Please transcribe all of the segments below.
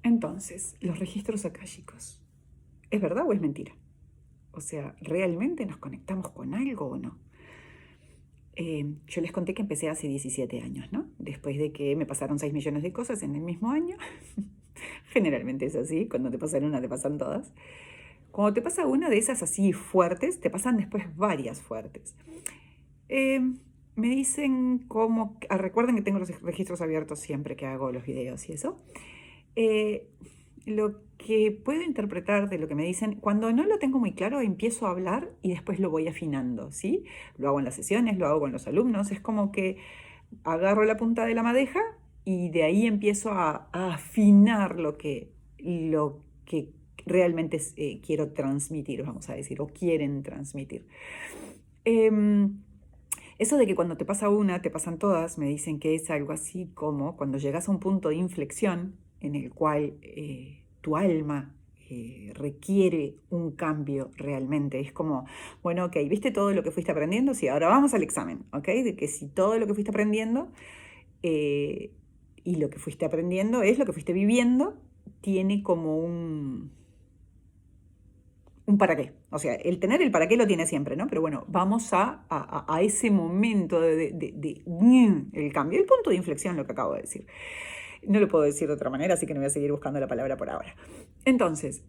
Entonces, los registros akáshicos, ¿es verdad o es mentira? O sea, ¿realmente nos conectamos con algo o no? Yo les conté que empecé hace 17 años, ¿no? Después de que me pasaron 6 millones de cosas en el mismo año. Generalmente es así, cuando te pasan una, te pasan todas. Cuando te pasa una de esas así fuertes, te pasan después varias fuertes. Eh, Me dicen cómo... recuerden que tengo los registros abiertos siempre que hago los videos y eso. Eh, lo que puedo interpretar de lo que me dicen, cuando no lo tengo muy claro, empiezo a hablar y después lo voy afinando, ¿sí? Lo hago en las sesiones, lo hago con los alumnos, es como que agarro la punta de la madeja y de ahí empiezo a afinar lo que realmente quiero transmitir, vamos a decir, o quieren transmitir. Eso de que cuando te pasa una, te pasan todas, me dicen que es algo así como cuando llegas a un punto de inflexión en el cual tu alma requiere un cambio realmente. Es como, bueno, ok, ¿viste todo lo que fuiste aprendiendo? Sí, ahora vamos al examen, ¿ok? De que si todo lo que fuiste aprendiendo eh, y lo que fuiste aprendiendo es lo que fuiste viviendo, tiene como un para qué. O sea, el tener el para qué lo tiene siempre, ¿no? Pero bueno, vamos a ese momento de el cambio, el punto de inflexión, lo que acabo de decir. No lo puedo decir de otra manera, así que no voy a seguir buscando la palabra por ahora. Entonces,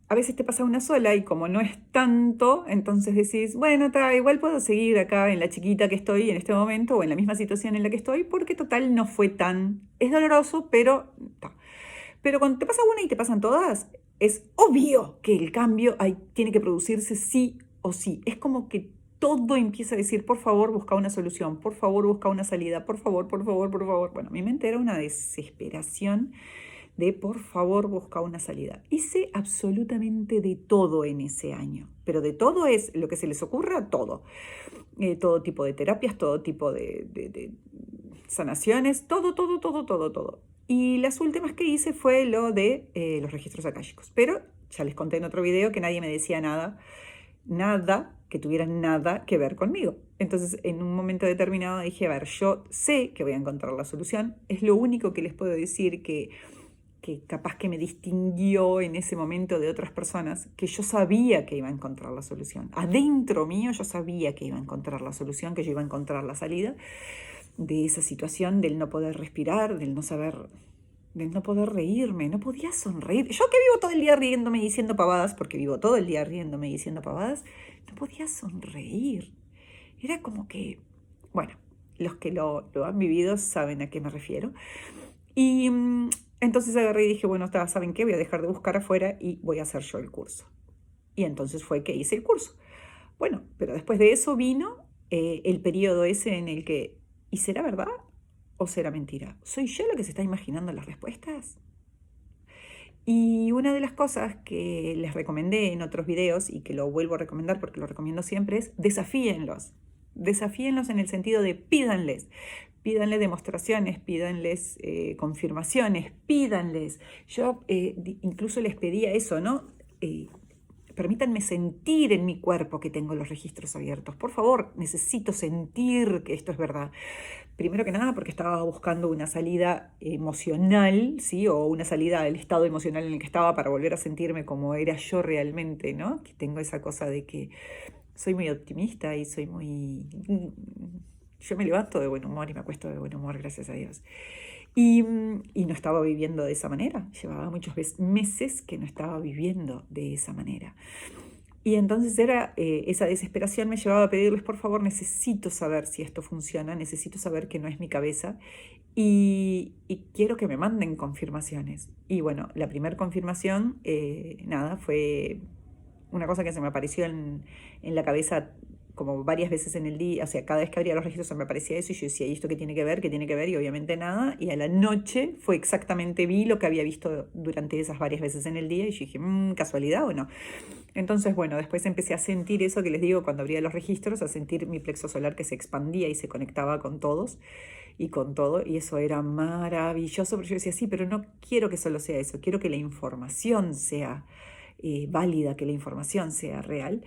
a veces te pasa una sola y como no es tanto, entonces decís, bueno, igual puedo seguir acá en la chiquita que estoy en este momento o en la misma situación en la que estoy, porque total no fue tan... Es doloroso, pero... Pero cuando te pasa una y te pasan todas, es obvio que el cambio tiene que producirse sí o sí. Es como que todo empieza a decir, por favor, busca una solución, por favor, busca una salida, por favor, por favor, por favor. Bueno, mi mente era una desesperación de, por favor, busca una salida. Hice absolutamente de todo en ese año, pero de todo es lo que se les ocurra, todo. Todo tipo de terapias, todo tipo de sanaciones, todo, todo, todo, todo, todo. Y las últimas que hice fue lo de los registros akáshicos. Pero ya les conté en otro video que nadie me decía nada, nada que tuviera nada que ver conmigo. Entonces, en un momento determinado dije, a ver, yo sé que voy a encontrar la solución. Es lo único que les puedo decir que capaz que me distinguió en ese momento de otras personas, que yo sabía que iba a encontrar la solución. Adentro mío yo sabía que iba a encontrar la solución, que yo iba a encontrar la salida de esa situación del no poder respirar, del no saber, del no poder reírme, no podía sonreír. Yo que vivo todo el día riéndome y diciendo pavadas, porque vivo todo el día riéndome y diciendo pavadas, no podía sonreír. Era como que, bueno, los que lo han vivido saben a qué me refiero. Y entonces agarré y dije, bueno, ¿saben qué? Voy a dejar de buscar afuera y voy a hacer yo el curso. Y entonces fue que hice el curso. Bueno, pero después de eso vino el periodo ese en el que, ¿y será verdad o será mentira? ¿Soy yo la que se está imaginando las respuestas? Y una de las cosas que les recomendé en otros videos y que lo vuelvo a recomendar porque lo recomiendo siempre es desafíenlos. Desafíenlos en el sentido de pídanles. Pídanle demostraciones, pídanles confirmaciones, pídanles. Yo incluso les pedía eso, ¿no? Permítanme sentir en mi cuerpo que tengo los registros abiertos. Por favor, necesito sentir que esto es verdad. Primero que nada porque estaba buscando una salida emocional, ¿sí? O una salida del estado emocional en el que estaba para volver a sentirme como era yo realmente, ¿no? Que tengo esa cosa de que soy muy optimista y soy muy... Yo me levanto de buen humor y me acuesto de buen humor, gracias a Dios. Y no estaba viviendo de esa manera. Llevaba muchos meses que no estaba viviendo de esa manera. Y entonces esa desesperación me llevaba a pedirles, por favor, necesito saber si esto funciona, necesito saber que no es mi cabeza y quiero que me manden confirmaciones. Y bueno, la primera confirmación, nada, fue una cosa que se me apareció en la cabeza como varias veces en el día, o sea, cada vez que abría los registros se me aparecía eso y yo decía, ¿y esto qué tiene que ver? ¿Qué tiene que ver? Y obviamente nada. Y a la noche fue exactamente, vi lo que había visto durante esas varias veces en el día y yo dije, ¿casualidad o no? Entonces, bueno, después empecé a sentir eso que les digo cuando abría los registros, a sentir mi plexo solar que se expandía y se conectaba con todos y con todo, y eso era maravilloso, pero yo decía, sí, pero no quiero que solo sea eso, quiero que la información sea válida, que la información sea real.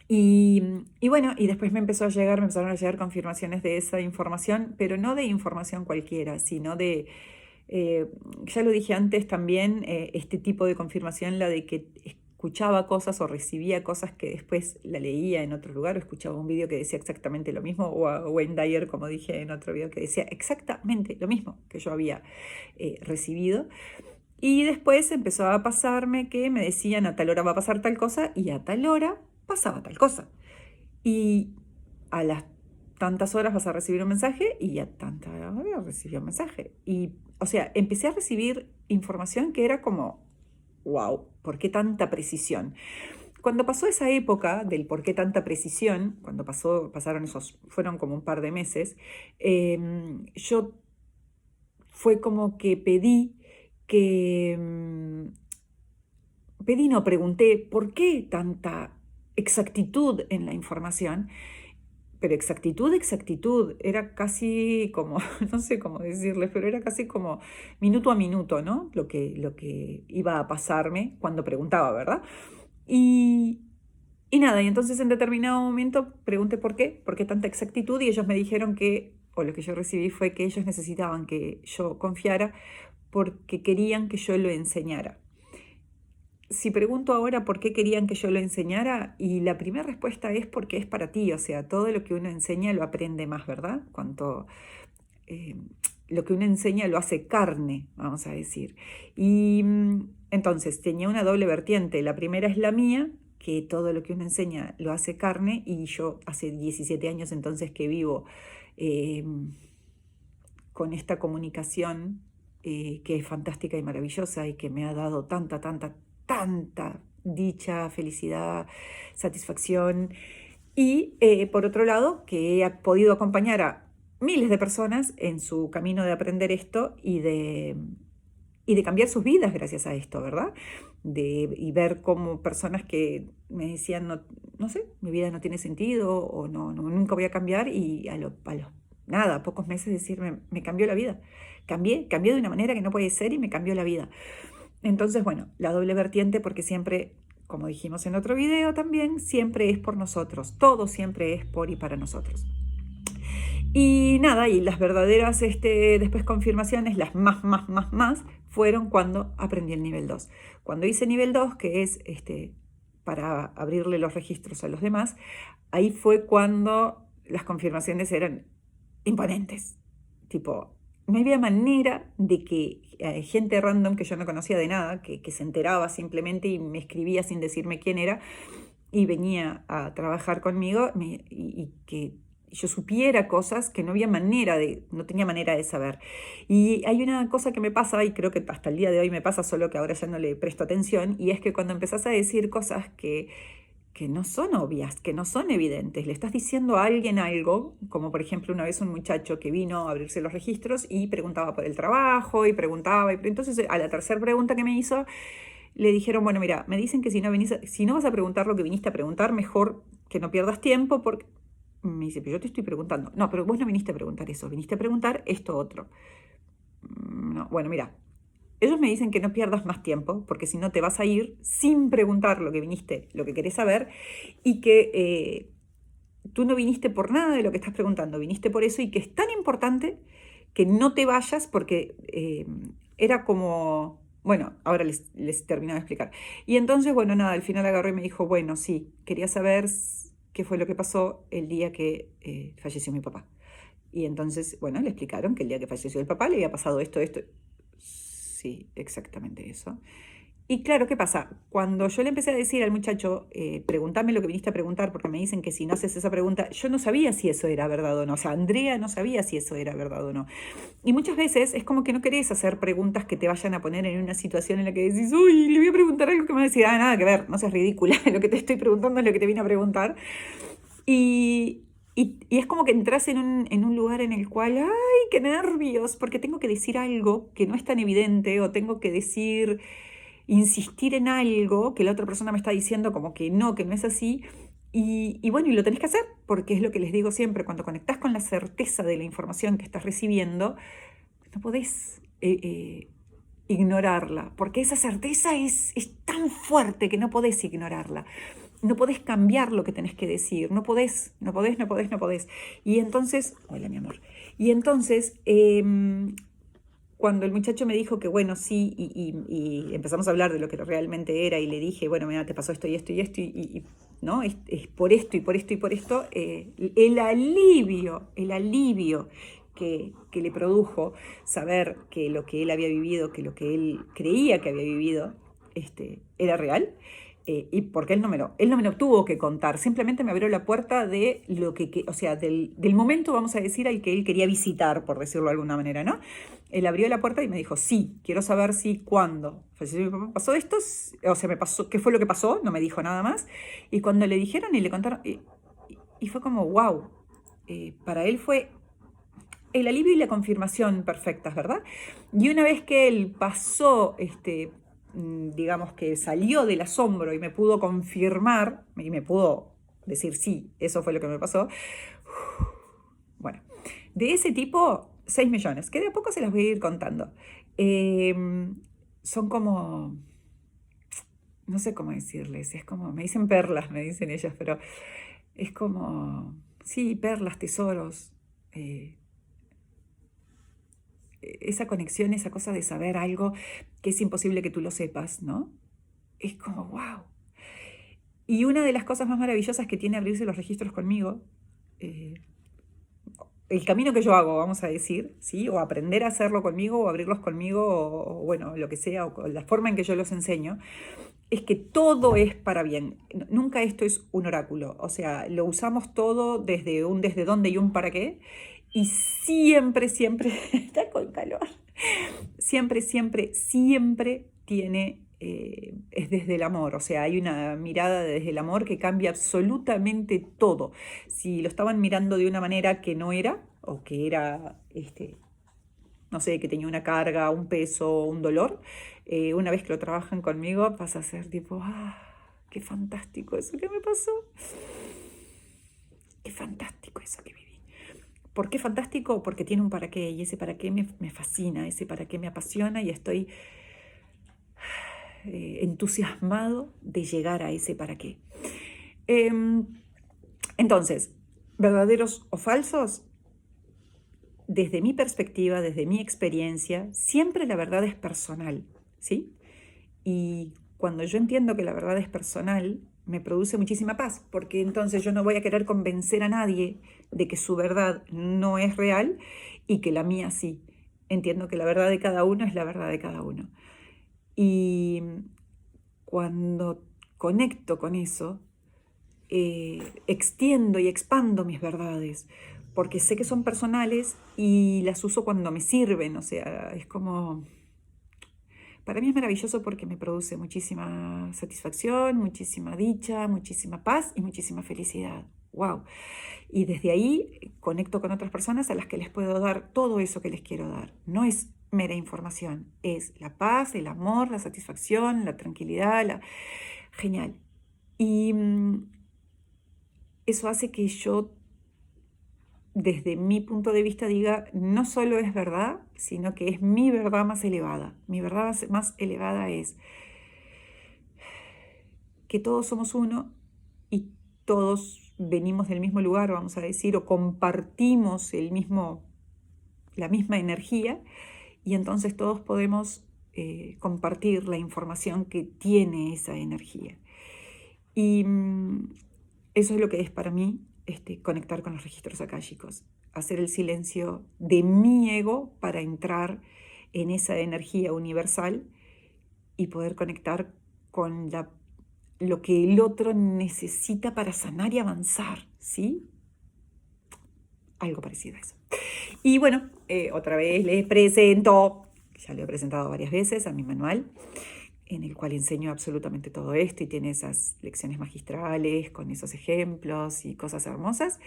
Y bueno, y después me empezaron a llegar confirmaciones de esa información, pero no de información cualquiera, sino de Ya lo dije antes también, este tipo de confirmación, la de que escuchaba cosas o recibía cosas que después la leía en otro lugar, o escuchaba un video que decía exactamente lo mismo, o a Wayne Dyer, como dije en otro video, que decía exactamente lo mismo que yo había recibido. Y después empezó a pasarme que me decían a tal hora va a pasar tal cosa y a tal hora pasaba tal cosa. Y a las tantas horas vas a recibir un mensaje y a tantas horas recibí un mensaje. Y, o sea, empecé a recibir información que era como, wow, ¿por qué tanta precisión? Cuando pasó esa época del por qué tanta precisión, cuando pasaron esos, fueron como un par de meses, yo fue como que que, no, pregunté, ¿por qué tanta exactitud en la información? Pero exactitud, era casi como, no sé cómo decirles, pero era casi como minuto a minuto, ¿no? Lo que iba a pasarme cuando preguntaba, ¿verdad? Y, y nada, y entonces en determinado momento pregunté por qué tanta exactitud, y ellos me dijeron que, o lo que yo recibí fue que ellos necesitaban que yo confiara porque querían que yo lo enseñara. Si pregunto ahora por qué querían que yo lo enseñara, y la primera respuesta es porque es para ti, o sea, todo lo que uno enseña lo aprende más, ¿verdad? Eh, lo que uno enseña lo hace carne, vamos a decir. Y entonces tenía una doble vertiente. La primera es la mía, que todo lo que uno enseña lo hace carne, y yo hace 17 años entonces que vivo eh, con esta comunicación que es fantástica y maravillosa y que me ha dado tanta dicha, felicidad, satisfacción. Y por otro lado, que he podido acompañar a miles de personas en su camino de aprender esto y de cambiar sus vidas gracias a esto, ¿verdad? Y ver cómo personas que me decían, no, no sé, mi vida no tiene sentido o nunca voy a cambiar, y a los nada, pocos meses decirme, me cambió la vida. Cambié de una manera que no puede ser y me cambió la vida. Entonces, bueno, la doble vertiente, porque siempre, como dijimos en otro video también, siempre es por nosotros, todo siempre es por y para nosotros. Y nada, y las verdaderas después confirmaciones, las más, fueron cuando aprendí el nivel 2. Cuando hice nivel 2, que es para abrirle los registros a los demás, ahí fue cuando las confirmaciones eran imponentes. Tipo, no había manera de que gente random que yo no conocía de nada, que se enteraba simplemente y me escribía sin decirme quién era, y venía a trabajar conmigo, y que yo supiera cosas que no tenía manera de saber. Y hay una cosa que me pasa, y creo que hasta el día de hoy me pasa, solo que ahora ya no le presto atención, y es que cuando empezás a decir cosas que no son obvias, que no son evidentes, le estás diciendo a alguien algo, como por ejemplo una vez un muchacho que vino a abrirse los registros y preguntaba por el trabajo, y preguntaba, y entonces a la tercera pregunta que me hizo, le dijeron, bueno, mira, me dicen que si no vas a preguntar lo que viniste a preguntar, mejor que no pierdas tiempo, porque me dice, pero yo te estoy preguntando. No, pero vos no viniste a preguntar eso, viniste a preguntar esto otro. No, bueno, mira, ellos me dicen que no pierdas más tiempo, porque si no te vas a ir sin preguntar lo que viniste, lo que querés saber, y que tú no viniste por nada de lo que estás preguntando, viniste por eso, y que es tan importante que no te vayas, porque era como, bueno, ahora les termino de explicar. Y entonces, bueno, nada, al final agarró y me dijo, bueno, sí, quería saber qué fue lo que pasó el día que falleció mi papá. Y entonces, bueno, le explicaron que el día que falleció el papá le había pasado esto. Sí, exactamente eso. Y claro, ¿qué pasa? Cuando yo le empecé a decir al muchacho, pregúntame lo que viniste a preguntar, porque me dicen que si no haces esa pregunta, yo no sabía si eso era verdad o no. O sea, Andrea no sabía si eso era verdad o no. Y muchas veces es como que no querés hacer preguntas que te vayan a poner en una situación en la que decís, uy, le voy a preguntar algo que me va a decir, nada que ver, no seas ridícula, lo que te estoy preguntando es lo que te vine a preguntar. Y es como que entras en un lugar en el cual, ¡ay, qué nervios! Porque tengo que decir algo que no es tan evidente, o tengo que insistir en algo que la otra persona me está diciendo como que no es así. Y bueno, y lo tenés que hacer, porque es lo que les digo siempre, cuando conectás con la certeza de la información que estás recibiendo, no podés ignorarla, porque esa certeza es tan fuerte que no podés ignorarla. No podés cambiar lo que tenés que decir, no podés. Y entonces, hola mi amor, y entonces cuando el muchacho me dijo que bueno, sí, y empezamos a hablar de lo que realmente era, y le dije, bueno, mira, te pasó esto y esto y esto, ¿no? Es por esto y por esto y por esto, el alivio que le produjo saber que lo que él había vivido, que lo que él creía que había vivido, era real. Y porque él no me lo tuvo que contar, simplemente me abrió la puerta de lo o sea, del momento, vamos a decir, al que él quería visitar, por decirlo de alguna manera, ¿no? Él abrió la puerta y me dijo, sí, quiero saber si, cuándo. Falleció mi papá, pasó esto, o sea, me pasó, ¿qué fue lo que pasó? No me dijo nada más. Y cuando le dijeron y le contaron, y fue como, wow, para él fue el alivio y la confirmación perfectas, ¿verdad? Y una vez que él pasó, digamos que salió del asombro y me pudo confirmar, y me pudo decir, sí, eso fue lo que me pasó, bueno, de ese tipo, 6 millones, que de a poco se las voy a ir contando. Eh, Son como, no sé cómo decirles, es como, me dicen perlas, me dicen ellas, pero es como, sí, perlas, tesoros, eh, esa conexión, esa cosa de saber algo que es imposible que tú lo sepas, ¿no? Es como, wow. Y una de las cosas más maravillosas que tiene abrirse los registros conmigo, eh, el camino que yo hago, vamos a decir, ¿sí? O aprender a hacerlo conmigo, o abrirlos conmigo, o bueno, lo que sea, o la forma en que yo los enseño, es que todo es para bien. Nunca esto es un oráculo. O sea, lo usamos todo desde un desde dónde y un para qué. Y siempre, siempre, está con calor, siempre, siempre, siempre tiene, es desde el amor. O sea, hay una mirada desde el amor que cambia absolutamente todo. Si lo estaban mirando de una manera que no era, o que era, no sé, que tenía una carga, un peso, un dolor, una vez que lo trabajan conmigo pasa a ser tipo, qué fantástico eso que me pasó, qué fantástico eso que viví. ¿Por qué fantástico? Porque tiene un para qué, y ese para qué me fascina, ese para qué me apasiona, y estoy entusiasmado de llegar a ese para qué. Entonces, verdaderos o falsos, desde mi perspectiva, desde mi experiencia, siempre la verdad es personal, ¿sí? Y cuando yo entiendo que la verdad es personal, me produce muchísima paz, porque entonces yo no voy a querer convencer a nadie de que su verdad no es real y que la mía sí. Entiendo que la verdad de cada uno es la verdad de cada uno. Y cuando conecto con eso, extiendo y expando mis verdades, porque sé que son personales y las uso cuando me sirven. O sea, es como, para mí es maravilloso porque me produce muchísima satisfacción, muchísima dicha, muchísima paz y muchísima felicidad. ¡Wow! Y desde ahí conecto con otras personas a las que les puedo dar todo eso que les quiero dar. No es mera información, es la paz, el amor, la satisfacción, la tranquilidad, genial. Y eso hace que yo, desde mi punto de vista, diga, no solo es verdad, sino que es mi verdad más elevada. Mi verdad más elevada es que todos somos uno y todos venimos del mismo lugar, vamos a decir, o compartimos la misma energía, y entonces todos podemos compartir la información que tiene esa energía. Y eso es lo que es para mí conectar con los registros akáshicos, hacer el silencio de mi ego para entrar en esa energía universal y poder conectar con lo que el otro necesita para sanar y avanzar, ¿sí? Algo parecido a eso. Y bueno, otra vez les presento, ya lo he presentado varias veces, a mi manual, en el cual enseño absolutamente todo esto y tiene esas lecciones magistrales con esos ejemplos y cosas hermosas.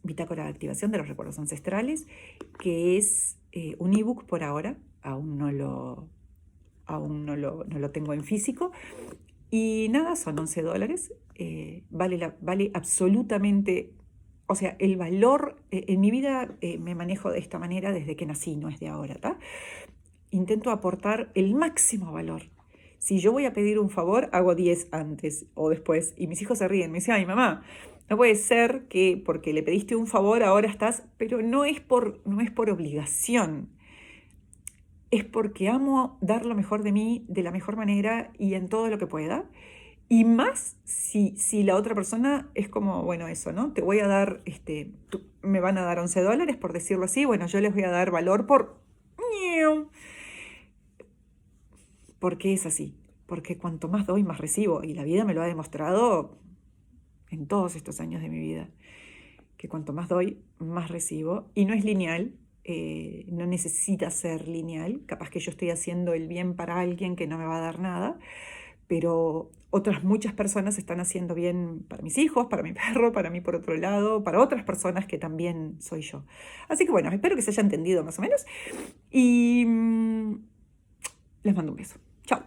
Bitácora de activación de los recuerdos ancestrales, que es un ebook por ahora, aún no lo tengo en físico. Y nada, son $11. Vale absolutamente, o sea, el valor, en mi vida me manejo de esta manera desde que nací, no es de ahora, ¿tá? Intento aportar el máximo valor. Si yo voy a pedir un favor, hago 10 antes o después. Y mis hijos se ríen, me dicen, ay mamá, no puede ser que porque le pediste un favor ahora estás, pero no es por obligación, es porque amo dar lo mejor de mí de la mejor manera y en todo lo que pueda. Y más si la otra persona es como, bueno, eso, ¿no? Te voy a dar, me van a dar $11, por decirlo así. Bueno, yo les voy a dar valor porque es así. Porque cuanto más doy, más recibo. Y la vida me lo ha demostrado en todos estos años de mi vida. Que cuanto más doy, más recibo. Y no es lineal. No necesita ser lineal. Capaz que yo estoy haciendo el bien para alguien que no me va a dar nada, pero otras muchas personas están haciendo bien para mis hijos, para mi perro, para mí por otro lado, para otras personas que también soy yo. Así que bueno, espero que se haya entendido más o menos y les mando un beso. Chao.